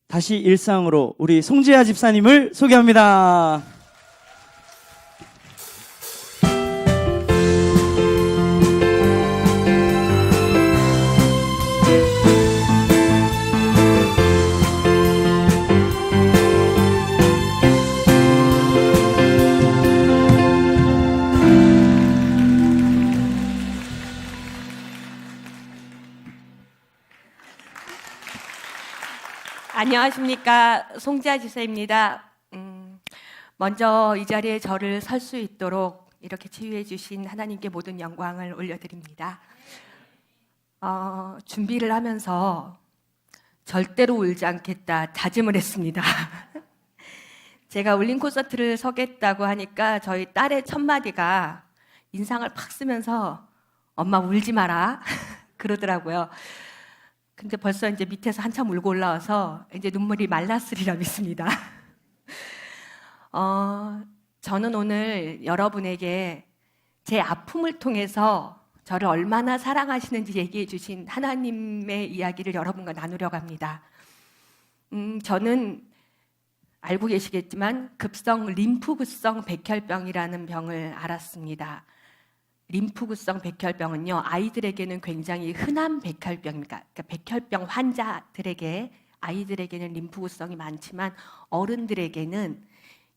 다시 일상으로 우리 송지아 집사님을 소개합니다. 안녕하십니까, 송지아 집사입니다. 먼저 이 자리에 저를 설 수 있도록 이렇게 치유해 주신 하나님께 모든 영광을 올려드립니다. 준비를 하면서 절대로 울지 않겠다 다짐을 했습니다. 제가 울림 콘서트를 서겠다고 하니까 저희 딸의 첫 마디가 인상을 팍 쓰면서 엄마 울지 마라 그러더라고요. 근데 벌써 이제 밑에서 한참 울고 올라와서 이제 눈물이 말랐으리라 믿습니다. 저는 오늘 여러분에게 제 아픔을 통해서 저를 얼마나 사랑하시는지 얘기해 주신 하나님의 이야기를 여러분과 나누려고 합니다. 저는 알고 계시겠지만 급성 림프구성 백혈병이라는 병을 앓았습니다. 림프구성 백혈병은요, 아이들에게는 굉장히 흔한 백혈병입니다. 그러니까 백혈병 환자들에게, 아이들에게는 림프구성이 많지만 어른들에게는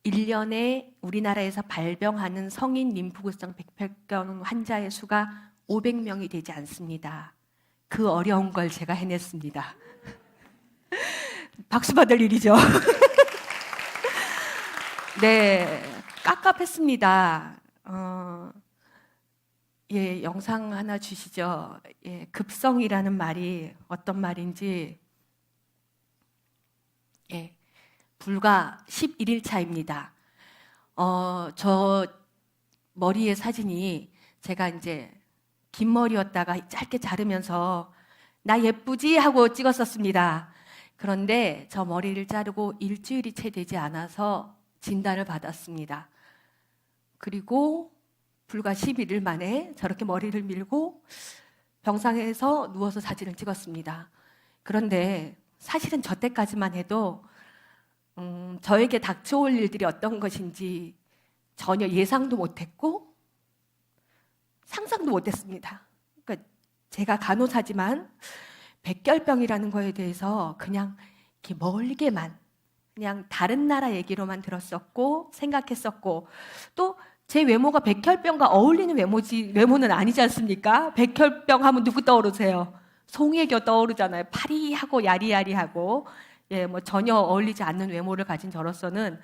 1년에 우리나라에서 발병하는 성인 림프구성 백혈병 환자의 수가 500명이 되지 않습니다. 그 어려운 걸 제가 해냈습니다. 박수 받을 일이죠. 네, 깝깝했습니다. 예, 영상 하나 주시죠. 예, 급성이라는 말이 어떤 말인지. 예, 불과 11일 차입니다. 저 머리의 사진이 제가 이제 긴 머리였다가 짧게 자르면서 나 예쁘지? 하고 찍었었습니다. 그런데 저 머리를 자르고 일주일이 채 되지 않아서 진단을 받았습니다. 그리고 불과 11일 만에 저렇게 머리를 밀고 병상에서 누워서 사진을 찍었습니다. 그런데 사실은 저 때까지만 해도 저에게 닥쳐올 일들이 어떤 것인지 전혀 예상도 못했고 상상도 못했습니다. 그러니까 제가 간호사지만 백혈병이라는 거에 대해서 그냥 이렇게 멀게만, 그냥 다른 나라 얘기로만 들었었고 생각했었고, 또 제 외모가 백혈병과 어울리는 외모는 아니지 않습니까? 백혈병 하면 누구 떠오르세요? 송혜교 떠오르잖아요. 파리하고 야리야리하고, 예, 뭐 전혀 어울리지 않는 외모를 가진 저로서는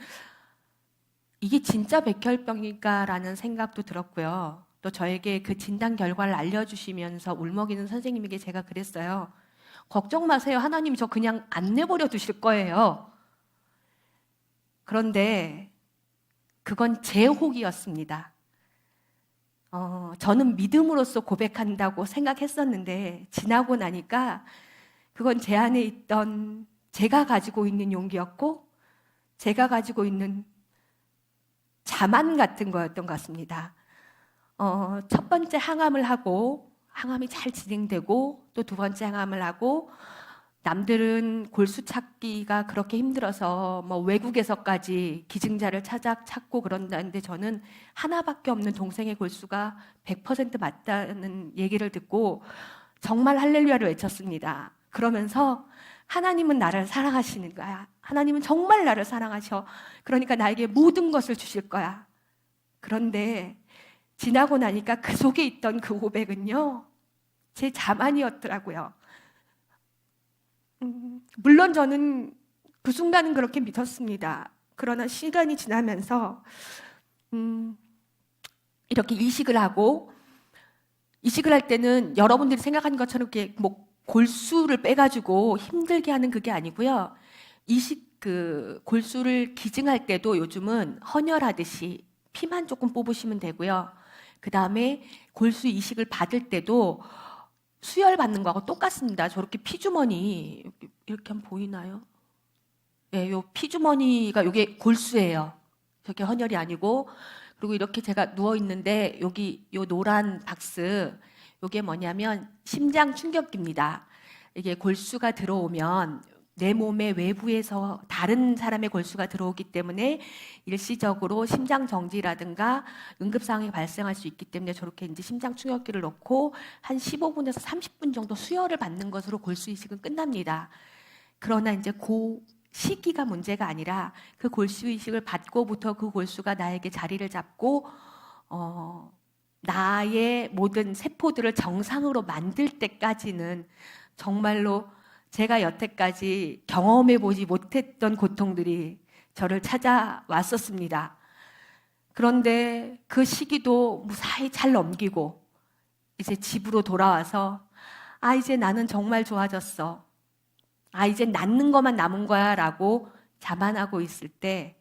이게 진짜 백혈병일까라는 생각도 들었고요. 또 저에게 그 진단 결과를 알려주시면서 울먹이는 선생님에게 제가 그랬어요. 걱정 마세요. 하나님 저 그냥 안 내버려 두실 거예요. 그런데 그건 제 혹이었습니다. 저는 믿음으로써 고백한다고 생각했었는데 지나고 나니까 그건 제 안에 있던 제가 가지고 있는 용기였고 제가 가지고 있는 자만 같은 거였던 것 같습니다. 첫 번째 항암을 하고 항암이 잘 진행되고 또 두 번째 항암을 하고 남들은 골수 찾기가 그렇게 힘들어서 뭐 외국에서까지 기증자를 찾고 그런다는데 저는 하나밖에 없는 동생의 골수가 100% 맞다는 얘기를 듣고 정말 할렐루야를 외쳤습니다. 그러면서 하나님은 나를 사랑하시는 거야. 하나님은 정말 나를 사랑하셔. 그러니까 나에게 모든 것을 주실 거야. 그런데 지나고 나니까 그 속에 있던 그 고백은요, 제 자만이었더라고요. 물론 저는 그 순간은 그렇게 믿었습니다. 그러나 시간이 지나면서 이렇게 이식을 하고, 이식을 할 때는 여러분들이 생각하는 것처럼 이렇게 뭐 골수를 빼가지고 힘들게 하는 그게 아니고요. 골수를 기증할 때도 요즘은 헌혈하듯이 피만 조금 뽑으시면 되고요. 그 다음에 골수 이식을 받을 때도 수혈 받는 거하고 똑같습니다. 저렇게 피주머니 이렇게 한번 보이나요? 네, 요 피주머니가 요게 골수예요. 저게 헌혈이 아니고. 그리고 이렇게 제가 누워 있는데 여기 요 노란 박스, 요게 뭐냐면 심장 충격기입니다. 이게 골수가 들어오면 내 몸의 외부에서 다른 사람의 골수가 들어오기 때문에 일시적으로 심장 정지라든가 응급 상황이 발생할 수 있기 때문에 저렇게 이제 심장 충격기를 넣고 한 15분에서 30분 정도 수혈을 받는 것으로 골수 이식은 끝납니다. 그러나 이제 그 시기가 문제가 아니라 그 골수 이식을 받고부터 그 골수가 나에게 자리를 잡고 나의 모든 세포들을 정상으로 만들 때까지는 정말로 제가 여태까지 경험해 보지 못했던 고통들이 저를 찾아왔었습니다. 그런데 그 시기도 무사히 잘 넘기고 이제 집으로 돌아와서 이제 나는 정말 좋아졌어. 이제 낫는 것만 남은 거야 라고 자만하고 있을 때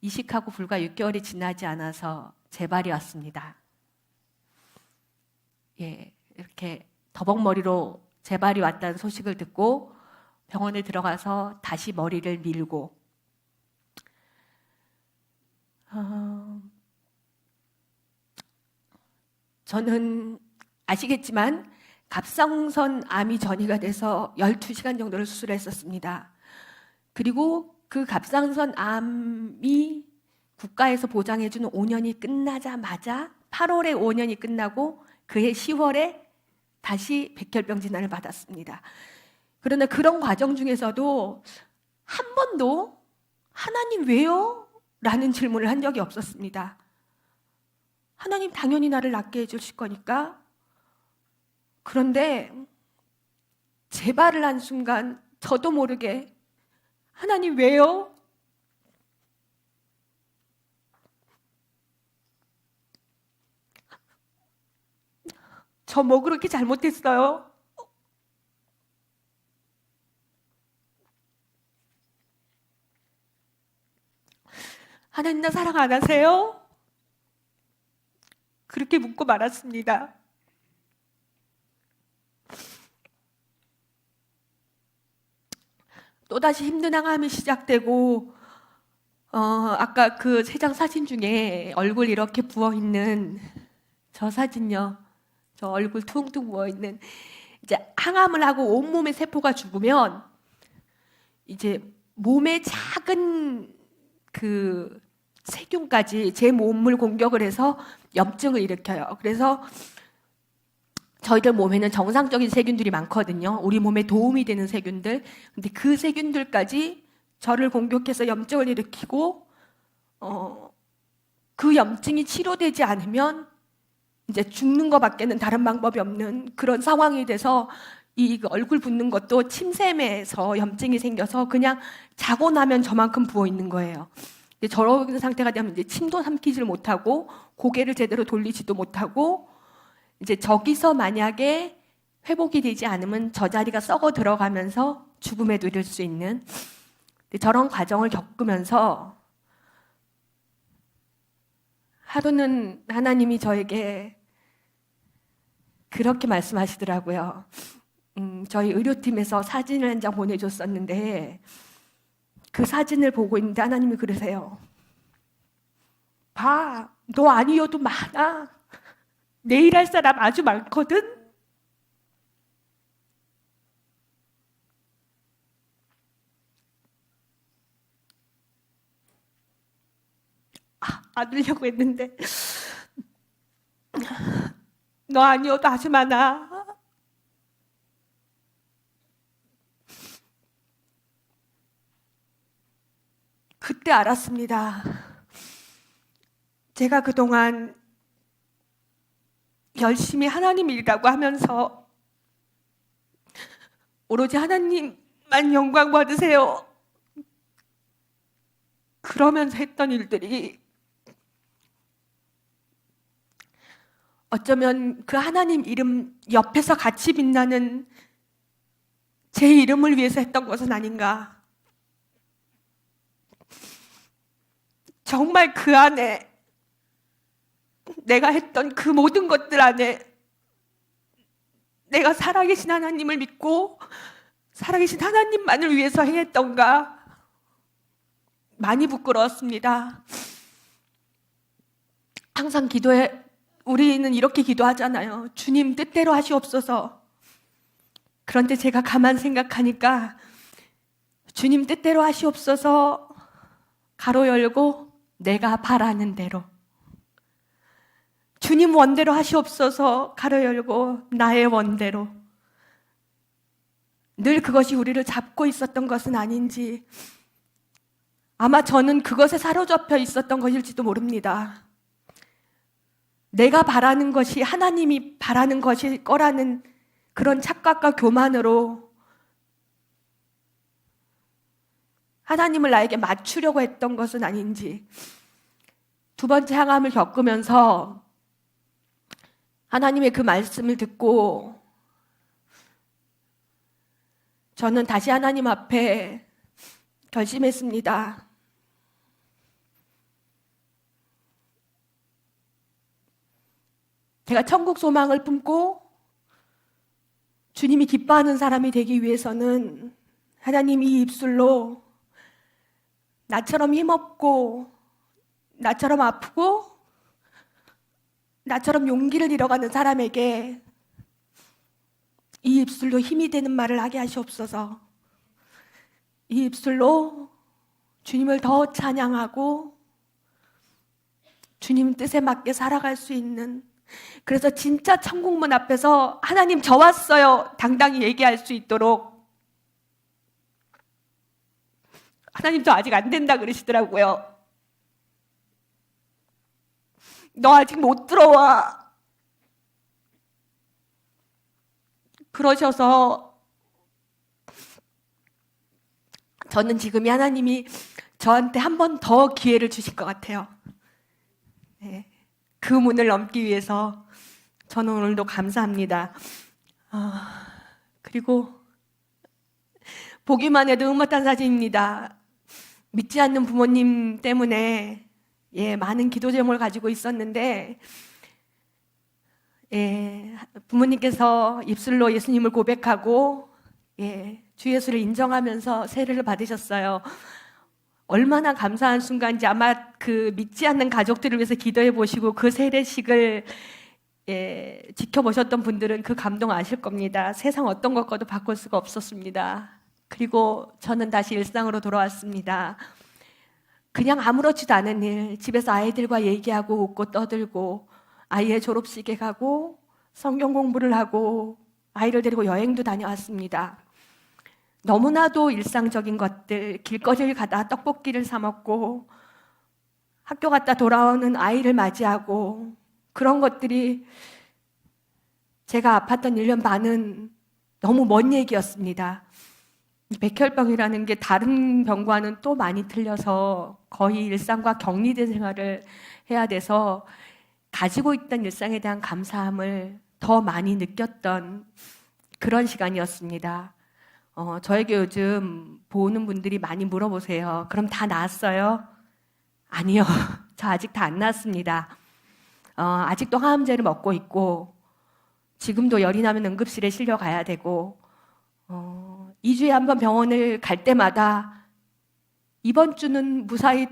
이식하고 불과 6개월이 지나지 않아서 재발이 왔습니다. 예, 이렇게 더벅머리로 재발이 왔다는 소식을 듣고 병원에 들어가서 다시 머리를 밀고 저는 아시겠지만 갑상선 암이 전이가 돼서 12시간 정도를 수술했었습니다. 그리고 그 갑상선 암이 국가에서 보장해주는 5년이 끝나자마자 8월에 5년이 끝나고 그해 10월에 다시 백혈병 진단을 받았습니다. 그러나 그런 과정 중에서도 한 번도 하나님 왜요? 라는 질문을 한 적이 없었습니다. 하나님 당연히 나를 낫게 해주실 거니까. 그런데 재발을 한 순간 저도 모르게 하나님 왜요? 저 뭐 그렇게 잘못했어요? 하나님 나 사랑 안 하세요? 그렇게 묻고 말았습니다. 또다시 힘든 항암이 시작되고 아까 그 3장 사진 중에 얼굴 이렇게 부어있는 저 사진요. 저 얼굴 퉁퉁 부어있는 이제 항암을 하고 온몸의 세포가 죽으면 이제 몸의 작은 그 세균까지 제 몸을 공격을 해서 염증을 일으켜요. 그래서 저희들 몸에는 정상적인 세균들이 많거든요. 우리 몸에 도움이 되는 세균들. 근데 그 세균들까지 저를 공격해서 염증을 일으키고 그 염증이 치료되지 않으면 이제 죽는 것밖에는 다른 방법이 없는 그런 상황이 돼서 이 얼굴 붓는 것도 침샘에서 염증이 생겨서 그냥 자고 나면 저만큼 부어 있는 거예요. 저런 상태가 되면 이제 침도 삼키질 못하고 고개를 제대로 돌리지도 못하고 이제 저기서 만약에 회복이 되지 않으면 저 자리가 썩어 들어가면서 죽음에 이를 수 있는 저런 과정을 겪으면서 하루는 하나님이 저에게 그렇게 말씀하시더라고요. 저희 의료팀에서 사진을 한 장 보내줬었는데 그 사진을 보고 있는데 하나님이 그러세요. 봐, 너 아니어도 많아. 내일 할 사람 아주 많거든. 안 울려고 했는데 너 아니어도 아주 많아. 그때 알았습니다. 제가 그동안 열심히 하나님 일이라고 하면서 오로지 하나님만 영광 받으세요. 그러면서 했던 일들이 어쩌면 그 하나님 이름 옆에서 같이 빛나는 제 이름을 위해서 했던 것은 아닌가. 정말 그 안에 내가 했던 그 모든 것들 안에 내가 살아계신 하나님을 믿고 살아계신 하나님만을 위해서 행했던가 많이 부끄러웠습니다. 항상 기도해 우리는 이렇게 기도하잖아요. 주님 뜻대로 하시옵소서. 그런데 제가 가만 생각하니까 주님 뜻대로 하시옵소서. 가로 열고 내가 바라는 대로. 주님 원대로 하시옵소서. 가로 열고 나의 원대로. 늘 그것이 우리를 잡고 있었던 것은 아닌지, 아마 저는 그것에 사로잡혀 있었던 것일지도 모릅니다. 내가 바라는 것이 하나님이 바라는 것일 거라는 그런 착각과 교만으로 하나님을 나에게 맞추려고 했던 것은 아닌지, 두 번째 항암을 겪으면서 하나님의 그 말씀을 듣고 저는 다시 하나님 앞에 결심했습니다. 제가 천국 소망을 품고 주님이 기뻐하는 사람이 되기 위해서는 하나님 이 입술로 나처럼 힘없고 나처럼 아프고 나처럼 용기를 잃어가는 사람에게 이 입술로 힘이 되는 말을 하게 하시옵소서. 이 입술로 주님을 더 찬양하고 주님 뜻에 맞게 살아갈 수 있는, 그래서 진짜 천국문 앞에서 하나님 저 왔어요 당당히 얘기할 수 있도록. 하나님 저 아직 안 된다 그러시더라고요. 너 아직 못 들어와. 그러셔서 저는 지금이 하나님이 저한테 한 번 더 기회를 주실 것 같아요. 네. 그 문을 넘기 위해서 저는 오늘도 감사합니다. 그리고 보기만 해도 흐뭇한 사진입니다. 믿지 않는 부모님 때문에 많은 기도 제목을 가지고 있었는데, 부모님께서 입술로 예수님을 고백하고 주 예수를 인정하면서 세례를 받으셨어요. 얼마나 감사한 순간인지 아마 그 믿지 않는 가족들을 위해서 기도해 보시고 그 세례식을 지켜보셨던 분들은 그 감동 아실 겁니다. 세상 어떤 것과도 바꿀 수가 없었습니다. 그리고 저는 다시 일상으로 돌아왔습니다. 그냥 아무렇지도 않은 일, 집에서 아이들과 얘기하고 웃고 떠들고 아이의 졸업식에 가고 성경 공부를 하고 아이를 데리고 여행도 다녀왔습니다. 너무나도 일상적인 것들, 길거리를 가다 떡볶이를 사 먹고 학교 갔다 돌아오는 아이를 맞이하고, 그런 것들이 제가 아팠던 1년 반은 너무 먼 얘기였습니다. 백혈병이라는 게 다른 병과는 또 많이 틀려서 거의 일상과 격리된 생활을 해야 돼서 가지고 있던 일상에 대한 감사함을 더 많이 느꼈던 그런 시간이었습니다. 저에게 요즘 보는 분들이 많이 물어보세요. 그럼 다 나았어요? 아니요. 저 아직 다 안 나았습니다. 아직도 항암제를 먹고 있고, 지금도 열이 나면 응급실에 실려가야 되고, 2주에 한 번 병원을 갈 때마다 이번 주는 무사히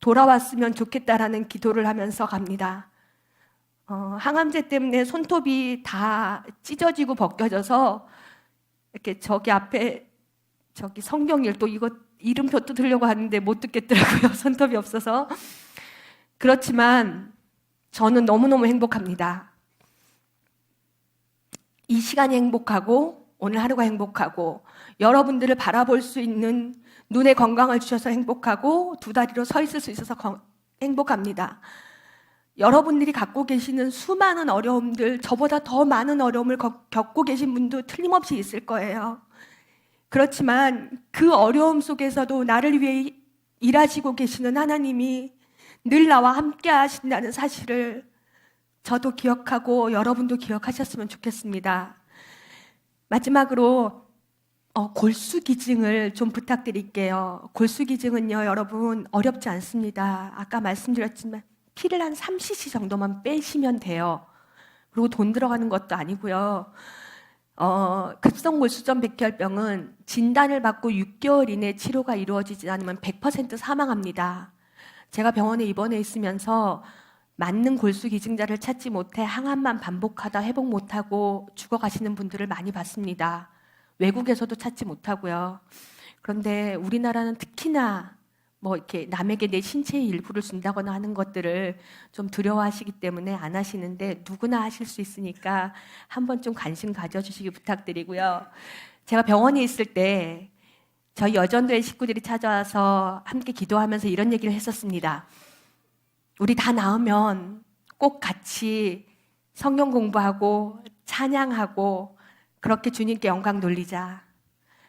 돌아왔으면 좋겠다라는 기도를 하면서 갑니다. 항암제 때문에 손톱이 다 찢어지고 벗겨져서 이렇게 저기 앞에 저기 성경일 또 이거 이름표 뜯으려고 하는데 못 듣겠더라고요. 손톱이 없어서. 그렇지만 저는 너무너무 행복합니다. 이 시간이 행복하고 오늘 하루가 행복하고 여러분들을 바라볼 수 있는 눈의 건강을 주셔서 행복하고 두 다리로 서 있을 수 있어서 행복합니다. 여러분들이 갖고 계시는 수많은 어려움들, 저보다 더 많은 어려움을 겪고 계신 분도 틀림없이 있을 거예요. 그렇지만 그 어려움 속에서도 나를 위해 일하시고 계시는 하나님이 늘 나와 함께 하신다는 사실을 저도 기억하고 여러분도 기억하셨으면 좋겠습니다. 마지막으로 골수기증을 좀 부탁드릴게요. 골수기증은요, 여러분 어렵지 않습니다. 아까 말씀드렸지만 피를 한 3cc 정도만 빼시면 돼요. 그리고 돈 들어가는 것도 아니고요. 급성골수전 백혈병은 진단을 받고 6개월 이내 치료가 이루어지지 않으면 100% 사망합니다. 제가 병원에 입원해 있으면서 맞는 골수기증자를 찾지 못해 항암만 반복하다 회복 못하고 죽어가시는 분들을 많이 봤습니다. 외국에서도 찾지 못하고요. 그런데 우리나라는 특히나 뭐 이렇게 남에게 내 신체의 일부를 준다거나 하는 것들을 좀 두려워하시기 때문에 안 하시는데 누구나 하실 수 있으니까 한번 좀 관심 가져주시기 부탁드리고요. 제가 병원에 있을 때 저희 여전도의 식구들이 찾아와서 함께 기도하면서 이런 얘기를 했었습니다. 우리 다 나으면 꼭 같이 성경 공부하고 찬양하고 그렇게 주님께 영광 돌리자.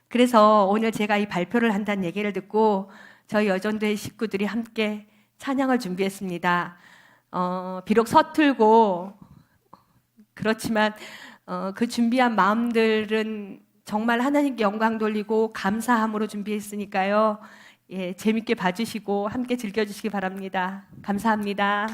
그래서 오늘 제가 이 발표를 한다는 얘기를 듣고 저희 여전도의 식구들이 함께 찬양을 준비했습니다. 비록 서툴고 그렇지만 그 준비한 마음들은 정말 하나님께 영광 돌리고 감사함으로 준비했으니까요. 예, 재밌게 봐주시고 함께 즐겨주시기 바랍니다. 감사합니다.